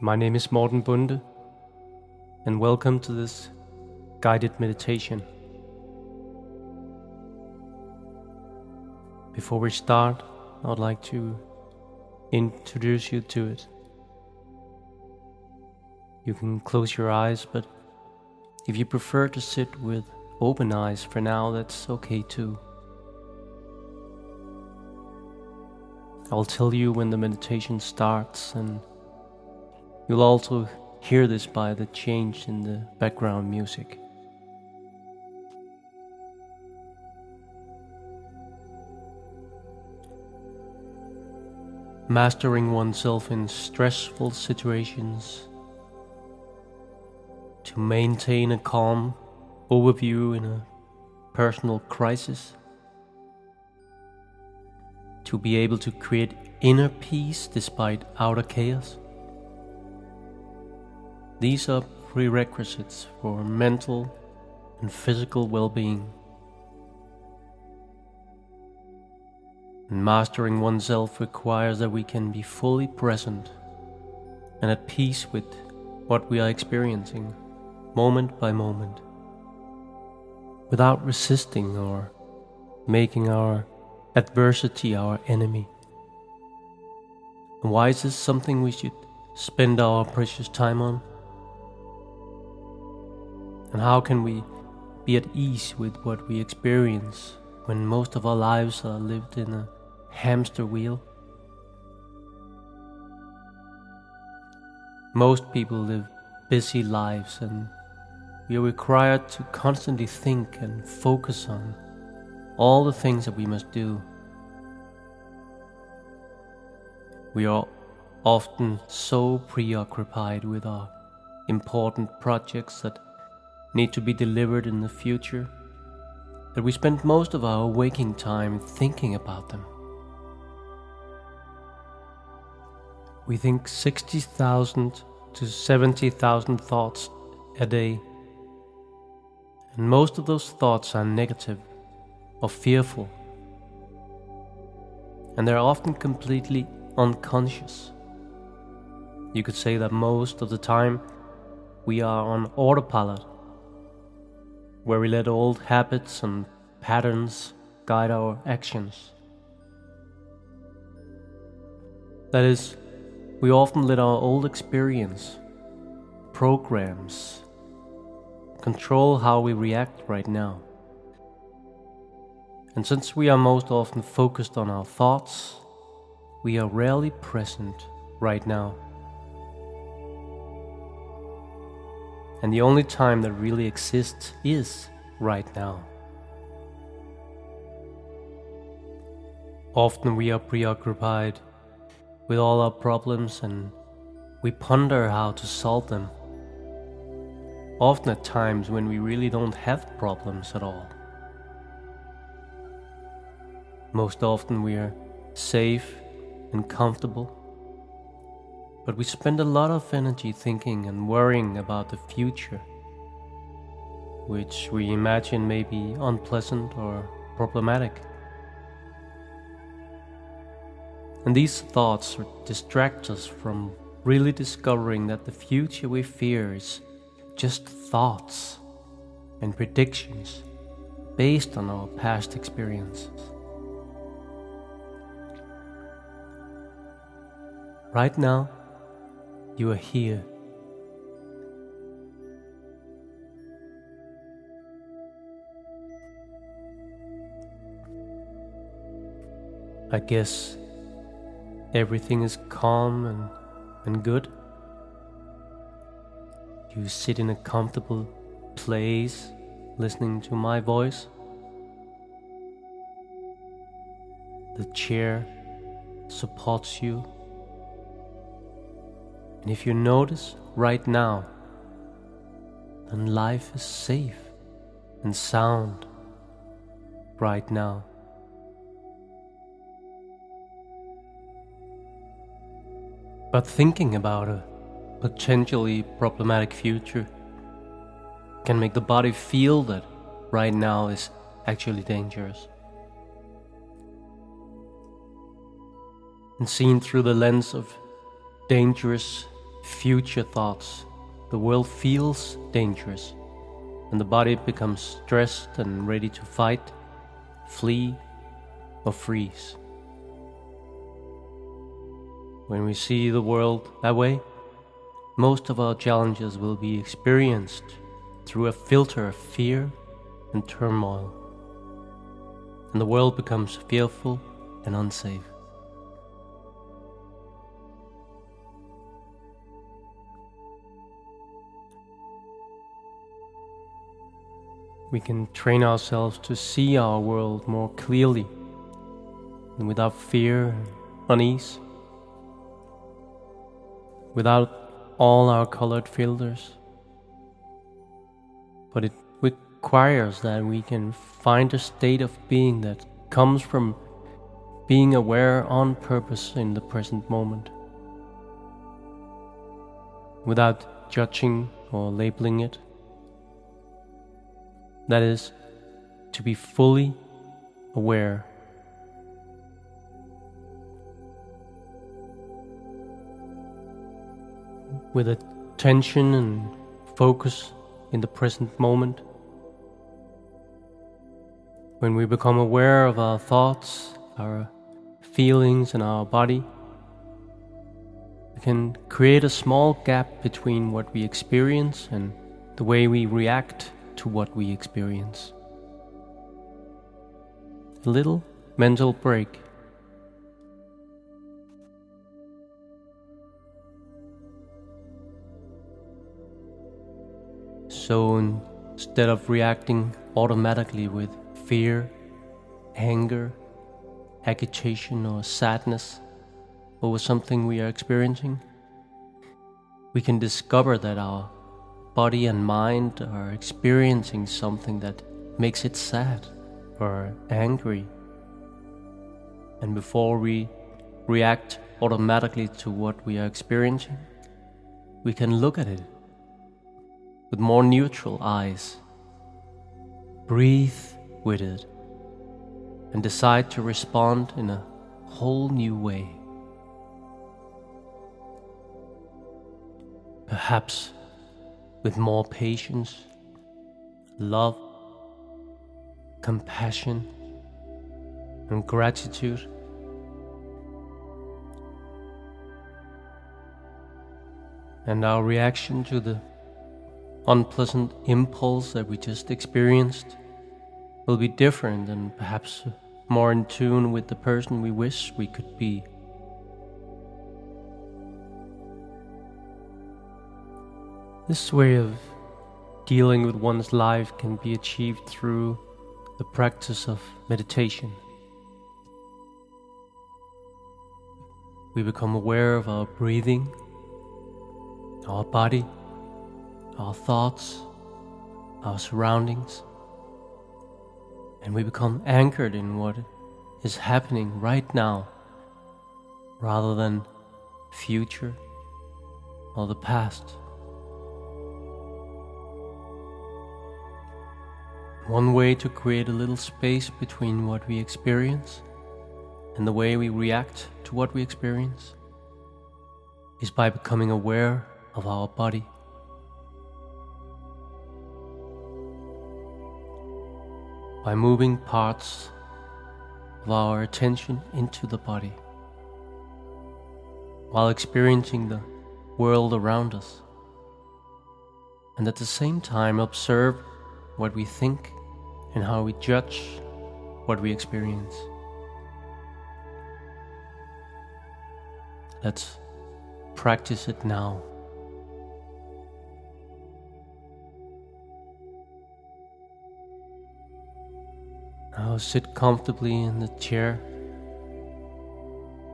My name is Morten Bonde, and welcome to this guided meditation. Before we start, I would like to introduce you to it. You can close your eyes, but if you prefer to sit with open eyes for now, that's okay too. I'll tell you when the meditation starts, and you'll also hear this by the change in the background music. Mastering oneself in stressful situations, to maintain a calm overview in a personal crisis, to be able to create inner peace despite outer chaos. These are prerequisites for mental and physical well-being. And mastering oneself requires that we can be fully present and at peace with what we are experiencing, moment by moment, without resisting or making our adversity our enemy. And why is this something we should spend our precious time on? And how can we be at ease with what we experience when most of our lives are lived in a hamster wheel? Most people live busy lives, and we are required to constantly think and focus on all the things that we must do. We are often so preoccupied with our important projects that need to be delivered in the future that we spend most of our waking time thinking about them. We think 60,000 to 70,000 thoughts a day, and most of those thoughts are negative or fearful, and they're often completely unconscious. You could say that most of the time we are on autopilot, where we let old habits and patterns guide our actions. That is, we often let our old experience, programs, control how we react right now. And since we are most often focused on our thoughts, we are rarely present right now. And the only time that really exists is right now. Often we are preoccupied with all our problems, and we ponder how to solve them. Often at times when we really don't have problems at all. Most often we are safe and comfortable, but we spend a lot of energy thinking and worrying about the future, which we imagine may be unpleasant or problematic. And these thoughts distract us from really discovering that the future we fear is just thoughts and predictions based on our past experiences. Right now, you are here. I guess everything is calm and good. You sit in a comfortable place, listening to my voice. The chair supports you. And if you notice right now, then life is safe and sound right now. But thinking about a potentially problematic future can make the body feel that right now is actually dangerous. And seen through the lens of dangerous future thoughts, the world feels dangerous, and the body becomes stressed and ready to fight, flee, or freeze. When we see the world that way, most of our challenges will be experienced through a filter of fear and turmoil, and the world becomes fearful and unsafe. We can train ourselves to see our world more clearly and without fear and unease, without all our colored filters. But it requires that we can find a state of being that comes from being aware on purpose in the present moment, without judging or labeling it. That is, to be fully aware. With attention and focus in the present moment. When we become aware of our thoughts, our feelings, and our body, we can create a small gap between what we experience and the way we react to what we experience. A little mental break. So instead of reacting automatically with fear, anger, agitation, or sadness over something we are experiencing, we can discover that our body and mind are experiencing something that makes it sad or angry. And before we react automatically to what we are experiencing, we can look at it with more neutral eyes, breathe with it, and decide to respond in a whole new way. Perhaps with more patience, love, compassion, and gratitude. And our reaction to the unpleasant impulse that we just experienced will be different and perhaps more in tune with the person we wish we could be. This way of dealing with one's life can be achieved through the practice of meditation. We become aware of our breathing, our body, our thoughts, our surroundings, and we become anchored in what is happening right now rather than future or the past. One way to create a little space between what we experience and the way we react to what we experience is by becoming aware of our body. By moving parts of our attention into the body while experiencing the world around us, and at the same time observe what we think and how we judge what we experience. Let's practice it now. Now sit comfortably in the chair.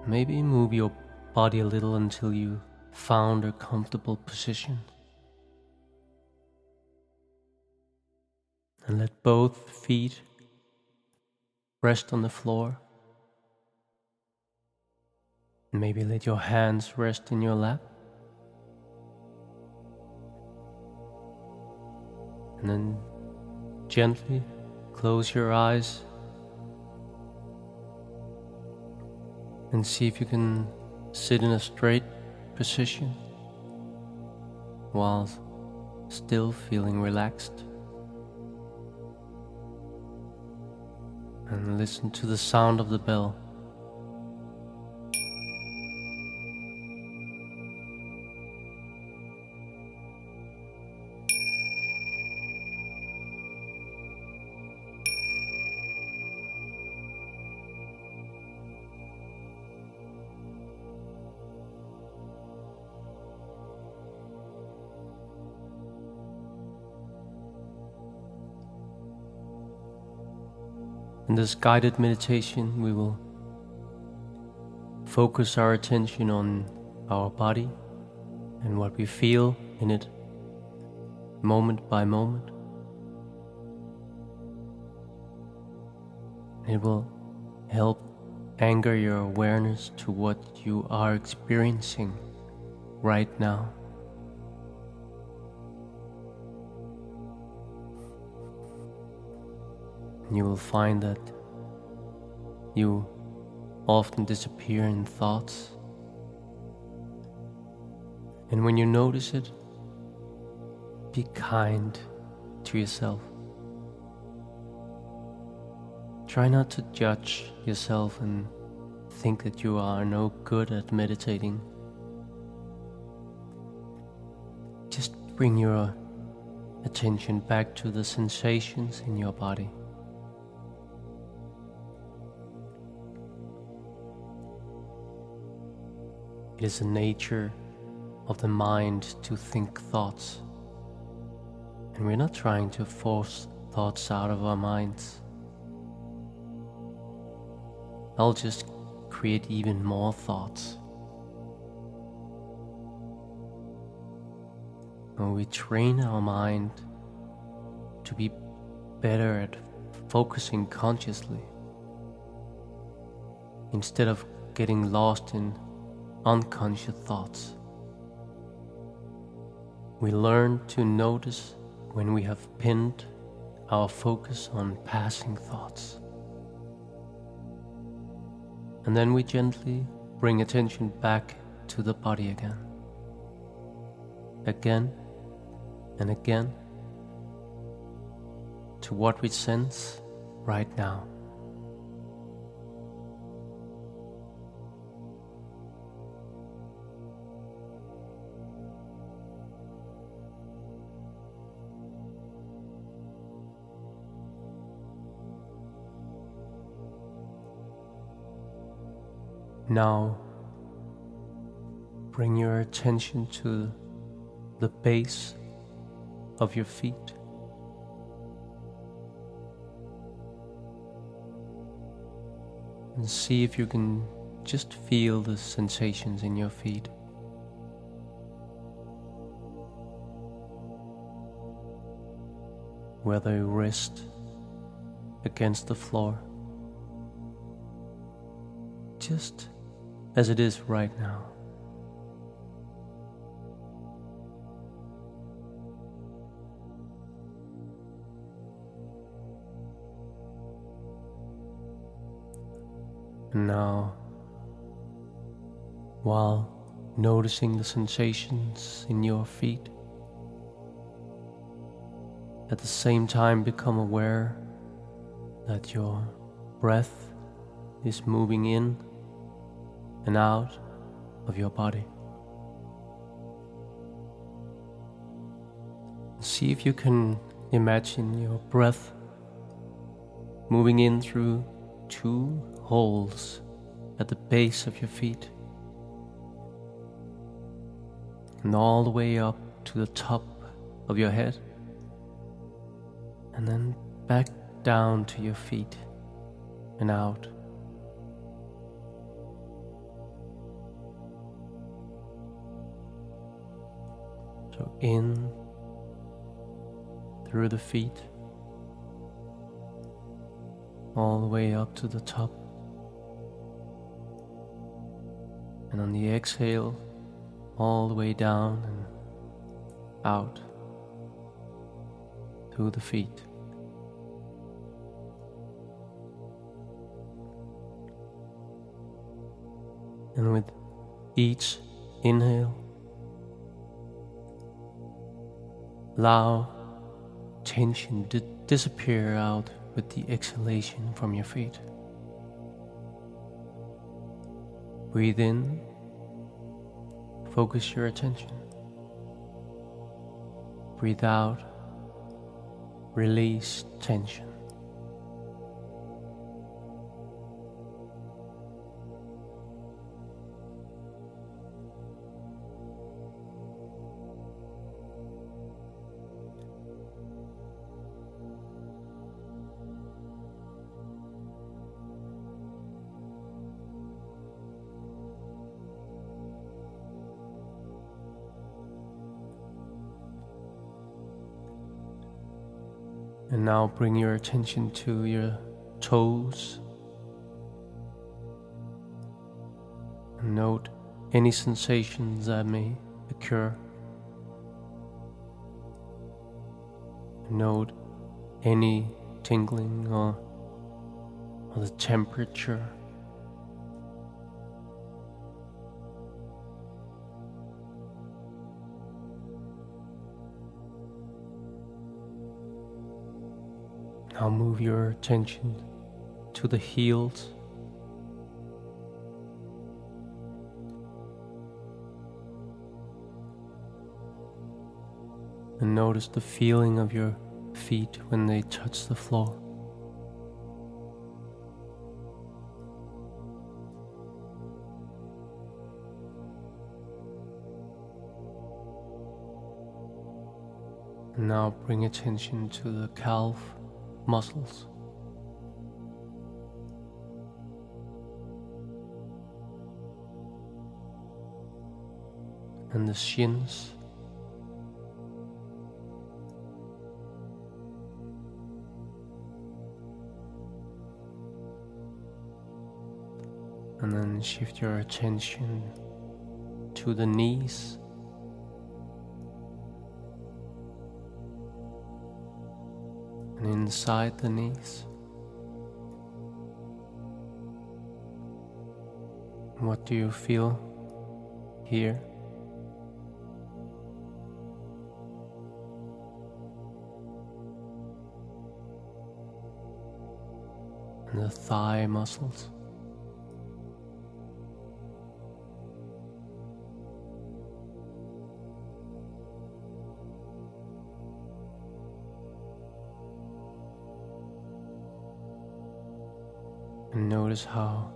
Maybe move your body a little until you found a comfortable position. And let both feet rest on the floor. Maybe let your hands rest in your lap. And then gently close your eyes and see if you can sit in a straight position while still feeling relaxed. And listen to the sound of the bell. In this guided meditation, we will focus our attention on our body and what we feel in it, moment by moment. It will help anchor your awareness to what you are experiencing right now. You will find that you often disappear in thoughts. And when you notice it, be kind to yourself. Try not to judge yourself and think that you are no good at meditating. Just bring your attention back to the sensations in your body. It is the nature of the mind to think thoughts, and we're not trying to force thoughts out of our minds. I'll just create even more thoughts. When we train our mind to be better at focusing consciously, instead of getting lost in unconscious thoughts, we learn to notice when we have pinned our focus on passing thoughts. And then we gently bring attention back to the body again and again, to what we sense right now. Now, bring your attention to the base of your feet. And see if you can just feel the sensations in your feet. Where they rest against the floor, just as it is right now. And now, while noticing the sensations in your feet, at the same time become aware that your breath is moving in and out of your body. See if you can imagine your breath moving in through two holes at the base of your feet and all the way up to the top of your head, and then back down to your feet and out. So in through the feet, all the way up to the top, and on the exhale, all the way down and out through the feet. And with each inhale, Allow tension to disappear out with the exhalation from your feet. Breathe in, focus your attention. Breathe out, release tension. And now bring your attention to your toes. And note any sensations that may occur. Note any tingling or the temperature. Now move your attention to the heels. And notice the feeling of your feet when they touch the floor. And now bring attention to the calf muscles. And the shins. And then shift your attention to the knees. And inside the knees. What do you feel here? And the thigh muscles. And notice how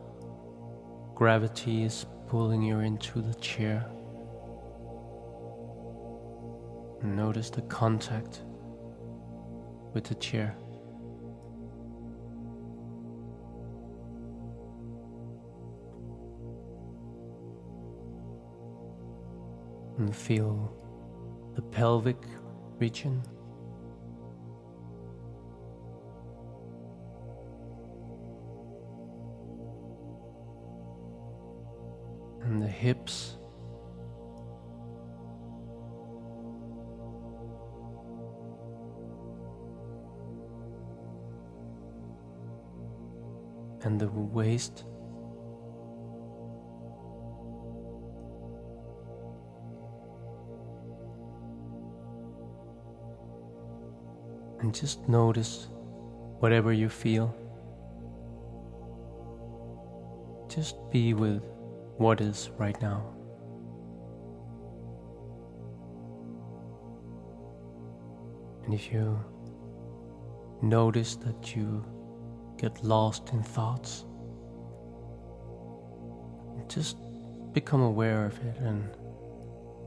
gravity is pulling you into the chair. And notice the contact with the chair. And feel the pelvic region. And the hips. And the waist. And just notice whatever you feel. Just be with what is right now. And if you notice that you get lost in thoughts, just become aware of it and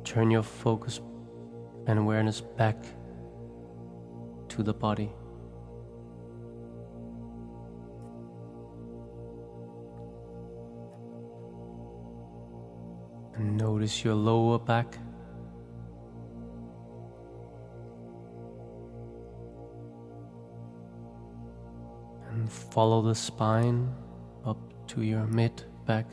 turn your focus and awareness back to the body. And notice your lower back. And follow the spine up to your mid back.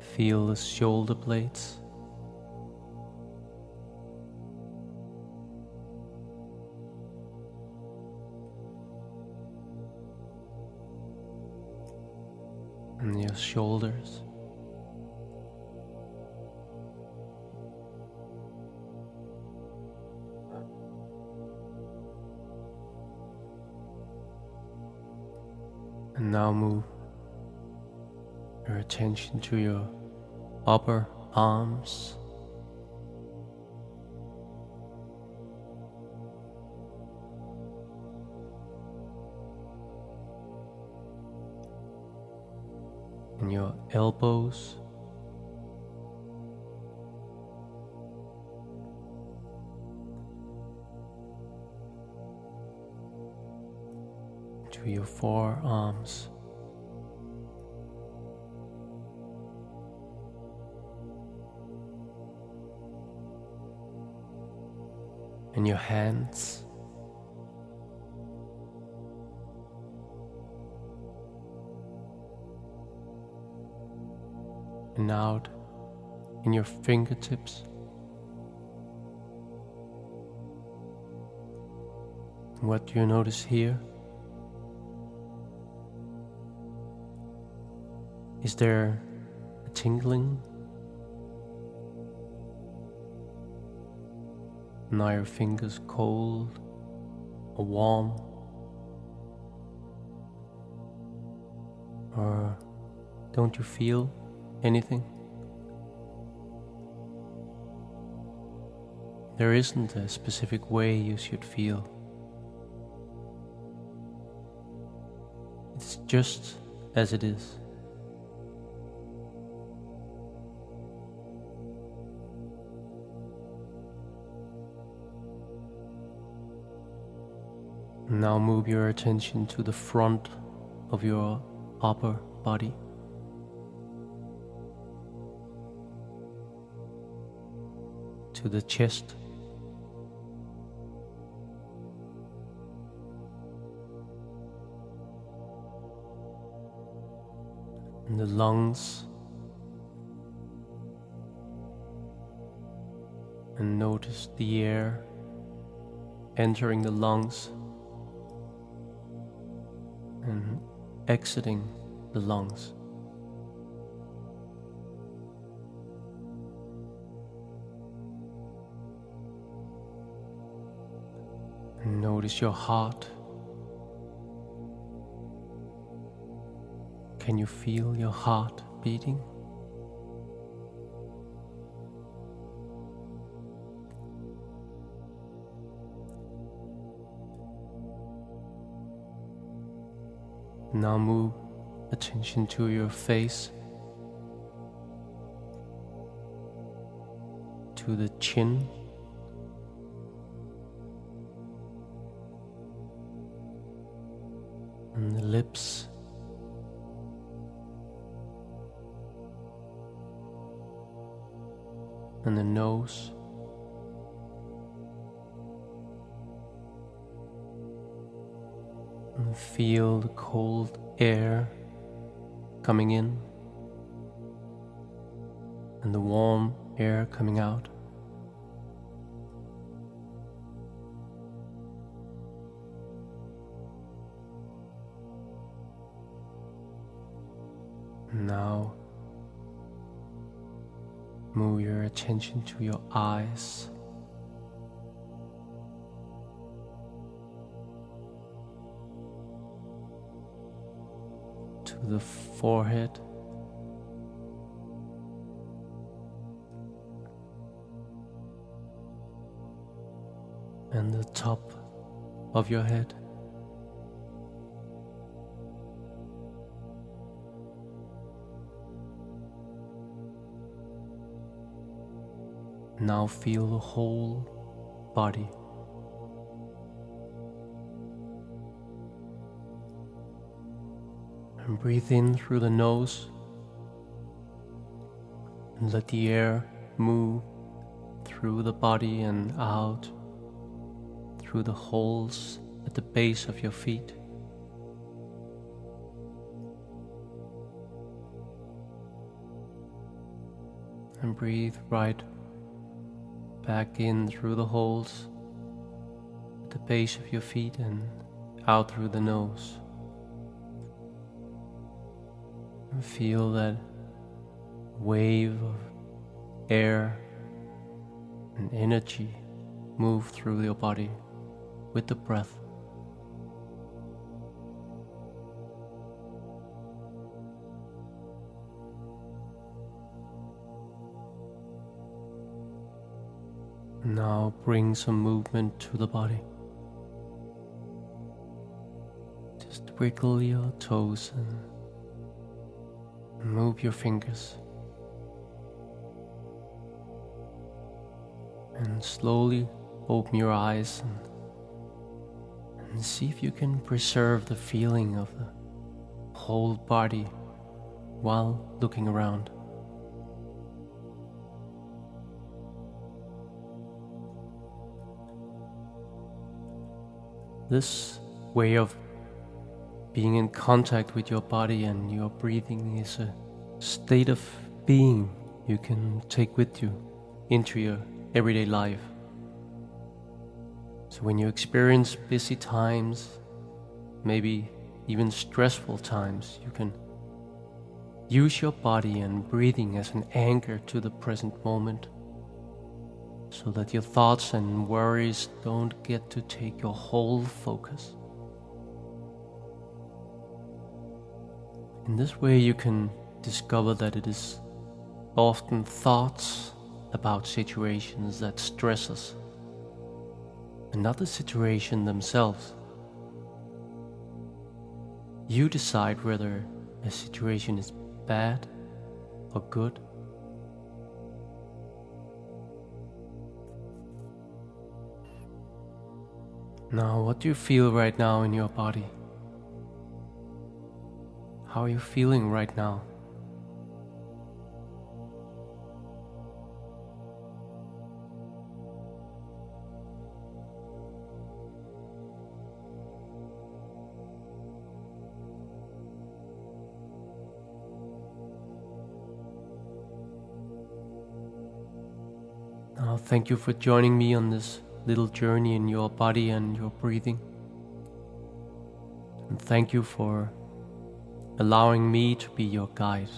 Feel the shoulder blades. And your shoulders. And now move your attention to your upper arms. And your elbows. To your forearms. And your hands. And out in your fingertips. What do you notice here? Is there a tingling? Are your fingers cold or warm? Or don't you feel anything? There isn't a specific way you should feel. It's just as it is. Now move your attention to the front of your upper body. To the chest. And the lungs. And notice the air entering the lungs and exiting the lungs. And notice your heart. Can you feel your heart beating? Now move attention to your face, to the chin, and the lips, and the nose, and feel the cold air coming in and the warm air coming out. Now move your attention to your eyes. To the forehead. And the top of your head. Now feel the whole body. And breathe in through the nose and let the air move through the body and out through the holes at the base of your feet. And breathe right back in through the holes at the base of your feet and out through the nose. And feel that wave of air and energy move through your body with the breath. Now bring some movement to the body. Just wiggle your toes and move your fingers. And slowly open your eyes and see if you can preserve the feeling of the whole body while looking around. This way of being in contact with your body and your breathing is a state of being you can take with you into your everyday life. So when you experience busy times, maybe even stressful times, you can use your body and breathing as an anchor to the present moment, so that your thoughts and worries don't get to take your whole focus. In this way you can discover that it is often thoughts about situations that stress us, and not the situation themselves. You decide whether a situation is bad or good. Now, what do you feel right now in your body? How are you feeling right now? Now, thank you for joining me on this little journey in your body and your breathing. And thank you for allowing me to be your guide.